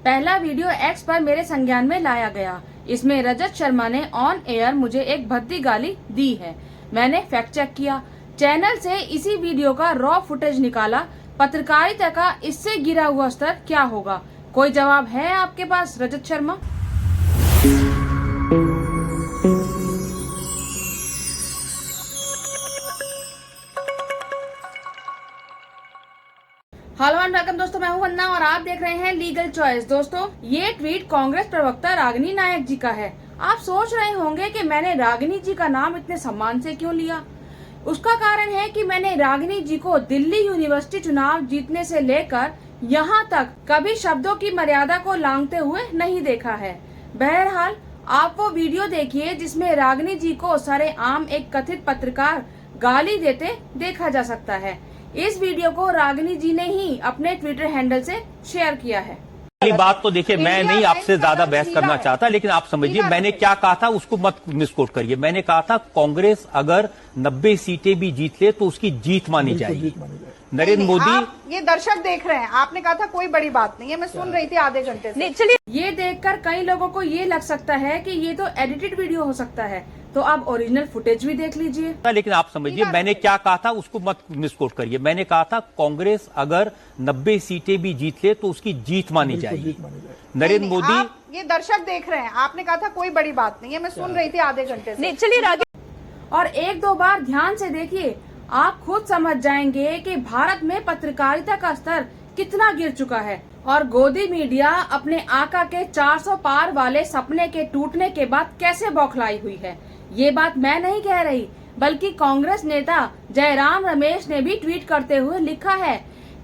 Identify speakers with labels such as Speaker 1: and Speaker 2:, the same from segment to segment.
Speaker 1: पहला video x पर मेरे संज्ञान में लाया गया। इसमें रजत शर्मा ने ऑन एयर मुझे एक भद्दी गाली दी है। मैंने फैक्ट चेक किया, चैनल से इसी वीडियो का रॉ फुटेज निकाला। पत्रकारिता का इससे गिरा हुआ स्तर क्या होगा? कोई जवाब है आपके पास Rajat Sharma? Hello and welcome दोस्तों, मैं हूं वंदना और आप देख रहे हैं लीगल चॉइस। दोस्तों, ये ट्वीट कांग्रेस प्रवक्ता रागिनी नायक जी का है। आप सोच रहे होंगे कि मैंने रागिनी जी का नाम इतने सम्मान से क्यों लिया। उसका कारण है कि मैंने रागिनी जी को दिल्ली यूनिवर्सिटी चुनाव जीतने से लेकर यहाँ तक कभी शब्दों की मर्यादा को लांघते हुए नहीं देखा है। बहरहाल, आप वो वीडियो देखिए जिसमें रागिनी जी को सरेआम एक कथित पत्रकार गाली देते देखा जा सकता है। इस वीडियो को रागिनी जी ने ही अपने ट्विटर हैंडल से शेयर किया है।
Speaker 2: पहली बात तो देखिए, मैं नहीं आपसे ज्यादा बहस करना चाहता, लेकिन आप समझिए मैंने क्या कहा था उसको मत मिसकोट करिए। मैंने कहा था कांग्रेस अगर 90 सीटें भी जीत ले तो उसकी जीत मानी जाएगी। नरेंद्र मोदी,
Speaker 3: ये दर्शक देख रहे हैं, आपने कहा था कोई बड़ी बात नहीं है, मैं सुन रही थी आधे घंटे से।
Speaker 1: चलिए, ये देखकर कई लोगों को ये लग सकता है कि ये तो एडिटेड वीडियो हो सकता है, तो आप ओरिजिनल फुटेज भी देख लीजिए।
Speaker 2: लेकिन आप समझिए मैंने क्या कहा था उसको मत मिसकोट करिए। मैंने कहा था कांग्रेस अगर 90 सीटें भी जीत ले तो उसकी जीत मानी जाएगी। नरेंद्र मोदी,
Speaker 3: ये दर्शक देख रहे हैं, आपने कहा था कोई बड़ी बात नहीं है, मैं सुन रही थी आधे घंटे से।
Speaker 1: चलिए, और एक दो बार ध्यान से देखिए, आप खुद समझ जाएंगे कि भारत में पत्रकारिता का स्तर कितना गिर चुका है और गोदी मीडिया अपने आका के 400 पार वाले सपने के टूटने के बाद कैसे बौखलाई हुई है। ये बात मैं नहीं कह रही, बल्कि कांग्रेस नेता जयराम रमेश ने भी ट्वीट करते हुए लिखा है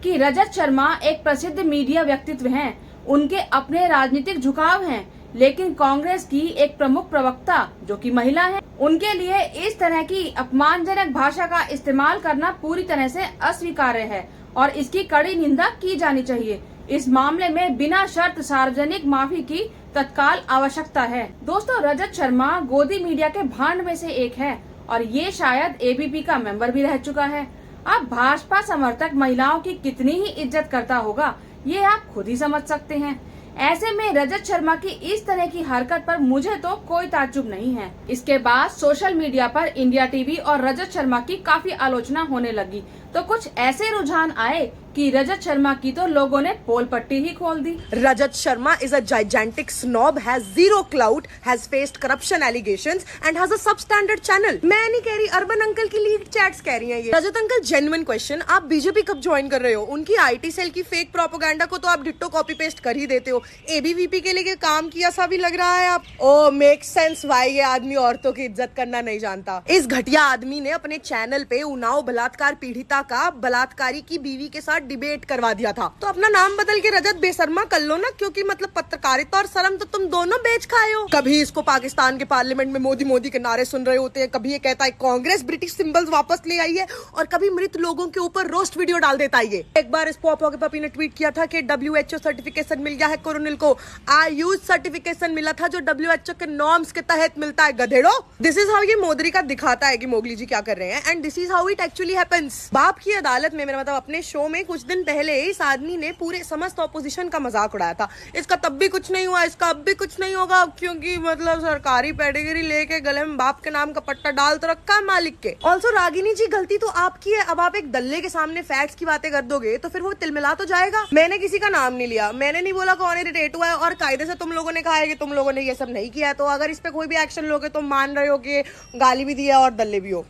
Speaker 1: कि रजत शर्मा एक प्रसिद्ध मीडिया व्यक्तित्व हैं, उनके अपने राजनीतिक झुकाव हैं, लेकिन कांग्रेस की एक प्रमुख प्रवक्ता जो कि महिला है, उनके लिए इस तरह की अपमानजनक भाषा का इस्तेमाल करना पूरी तरह से अस्वीकार्य है और इसकी कड़ी निंदा की जानी चाहिए। इस मामले में बिना शर्त सार्वजनिक माफी की तत्काल आवश्यकता है। दोस्तों, रजत शर्मा गोदी मीडिया के भांड में से एक है और ये शायद एबीपी का मेंबर भी रह चुका है। अब भाजपा समर्थक महिलाओं की कितनी ही इज्जत करता होगा, ये आप खुद ही समझ सकते हैं। ऐसे में रजत शर्मा की इस तरह की हरकत पर मुझे तो कोई ताज्जुब नहीं है। इसके बाद सोशल मीडिया पर इंडिया टीवी और रजत शर्मा की काफी आलोचना होने लगी, तो कुछ ऐसे रुझान आए कि रजत शर्मा की तो लोगों ने पोल पट्टी ही खोल दी।
Speaker 4: Rajat Sharma is a gigantic snob, has zero clout, has faced corruption allegations and has a substandard channel। मैं नहीं कह रही, अर्बन अंकल की लीक चैट्स कह रही हैं ये। रजत अंकल, जेन्युइन क्वेश्चन, आप बीजेपी कब ज्वाइन कर रहे हो? उनकी आईटी सेल की फेक प्रोपेगेंडा को तो आप डिट्टो कॉपी पेस्ट कर ही देते हो। एबीवीपी के लिए काम किया सा भी लग रहा है आप। ओ मेक सेंस वाई ये आदमी औरतों की इज्जत करना नहीं जानता। इस घटिया आदमी ने अपने चैनल पे उन्नाव बलात्कार पीड़िता का बलात्कारी की बीवी के साथ डिबेट करवा दिया था, तो अपना नाम बदल के रजत बेशर्मा कर लो ना, क्योंकि मतलब पत्रकारिता और शर्म तो तुम दोनों बेच खाए हो। कभी इसको पाकिस्तान के पार्लियामेंट में मोदी मोदी के नारे सुन रहे होते हैं, कभी ये कहता है कांग्रेस ब्रिटिश सिंबल्स वापस ले आई है, और कभी मृत लोगों के ऊपर रोस्ट वीडियो डाल देता है। एक बार इस पॉपो के पपी ने ट्वीट किया था कि WHO सर्टिफिकेशन मिल गया है कोरोनिल को। आयुष सर्टिफिकेशन मिला था जो WHO के नॉर्म्स के तहत मिलता है, गधेड़ो। दिस इज हाउ ये मोदी का दिखाता है कि मोगली जी क्या कर रहे हैं, and this is how it actually happens. बाप की अदालत में, मेरा मतलब अपने शो में कुछ दिन पहले इस आदमी ने पूरे समस्त ऑपोजिशन का मजाक उड़ाया था। इसका तब भी कुछ नहीं हुआ, इसका अब भी कुछ नहीं होगा, क्योंकि मतलब सरकारी पेडिग्री लेके गले में बाप के नाम का पट्टा डाल तो रखा है मालिक के। ऑल्सो रागिनी जी, गलती तो आपकी है। अब आप एक दल्ले के सामने फैक्ट्स की बातें कर दोगे तो फिर वो तिलमिला तो जाएगा। मैंने किसी का नाम नहीं लिया, मैंने नहीं बोला कौन इरिटेट हुआ है, और कायदे से तुम लोगों ने कहा है कि तुम लोगों ने ये सब नहीं किया है, तो अगर इस पे कोई भी एक्शन लोगे तो मान रहे हो कि गाली भी दिया और दल्ले भी हो।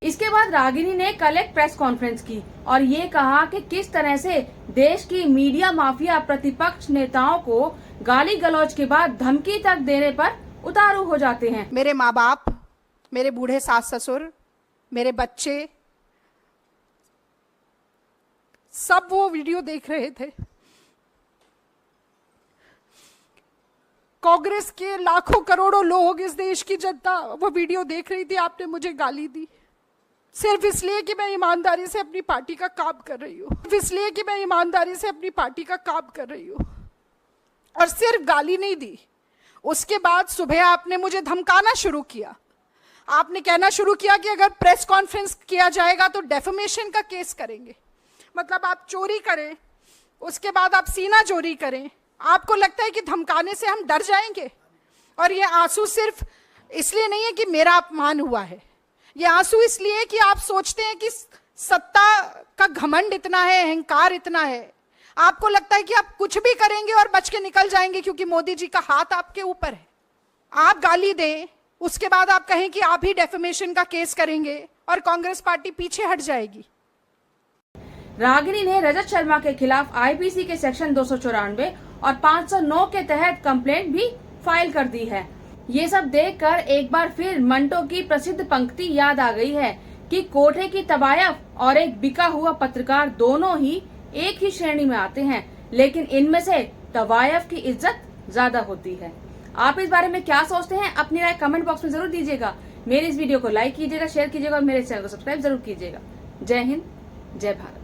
Speaker 1: इसके बाद रागिनी ने कल एक प्रेस कॉन्फ्रेंस की और ये कहा कि किस तरह से देश की मीडिया माफिया प्रतिपक्ष नेताओं को गाली गलौज के बाद धमकी तक देने पर उतारू हो जाते हैं।
Speaker 3: मेरे माँ बाप, मेरे बूढ़े सास ससुर, मेरे बच्चे, सब वो वीडियो देख रहे थे। कांग्रेस के लाखों करोड़ों लोग, इस देश की जनता वो वीडियो देख रही थी। आपने मुझे गाली दी सिर्फ इसलिए कि मैं ईमानदारी से अपनी पार्टी का काम कर रही हूँ, इसलिए कि मैं ईमानदारी से अपनी पार्टी का काम कर रही हूँ। और सिर्फ गाली नहीं दी, उसके बाद सुबह आपने मुझे धमकाना शुरू किया। आपने कहना शुरू किया कि अगर प्रेस कॉन्फ्रेंस किया जाएगा तो डेफेमेशन का केस करेंगे। मतलब आप चोरी करें, उसके बाद आप सीना चोरी करें, आपको लगता है कि धमकाने से हम डर जाएंगे? और ये आंसू सिर्फ इसलिए नहीं है कि मेरा अपमान हुआ है, ये आंसू इसलिए है कि आप सोचते हैं कि सत्ता का घमंड इतना है, अहंकार इतना है, आपको लगता है कि आप कुछ भी करेंगे और बच के निकल जाएंगे क्योंकि मोदी जी का हाथ आपके ऊपर है। आप गाली दें, उसके बाद आप कहें कि आप ही डेफेमेशन का केस करेंगे और कांग्रेस पार्टी पीछे हट जाएगी।
Speaker 1: रागिनी ने रजत शर्मा के खिलाफ आईपीसी के सेक्शन 294 और 509 के तहत कंप्लेंट भी फाइल कर दी है। ये सब देखकर एक बार फिर मंटो की प्रसिद्ध पंक्ति याद आ गई है कि कोठे की तवायफ और एक बिका हुआ पत्रकार दोनों ही एक ही श्रेणी में आते हैं, लेकिन इनमें से तवायफ की इज्जत ज्यादा होती है। आप इस बारे में क्या सोचते हैं? अपनी राय कमेंट बॉक्स में जरूर दीजिएगा। मेरी इस वीडियो को लाइक कीजिएगा, शेयर कीजिएगा और मेरे चैनल को सब्सक्राइब जरूर कीजिएगा। जय हिंद, जय भारत।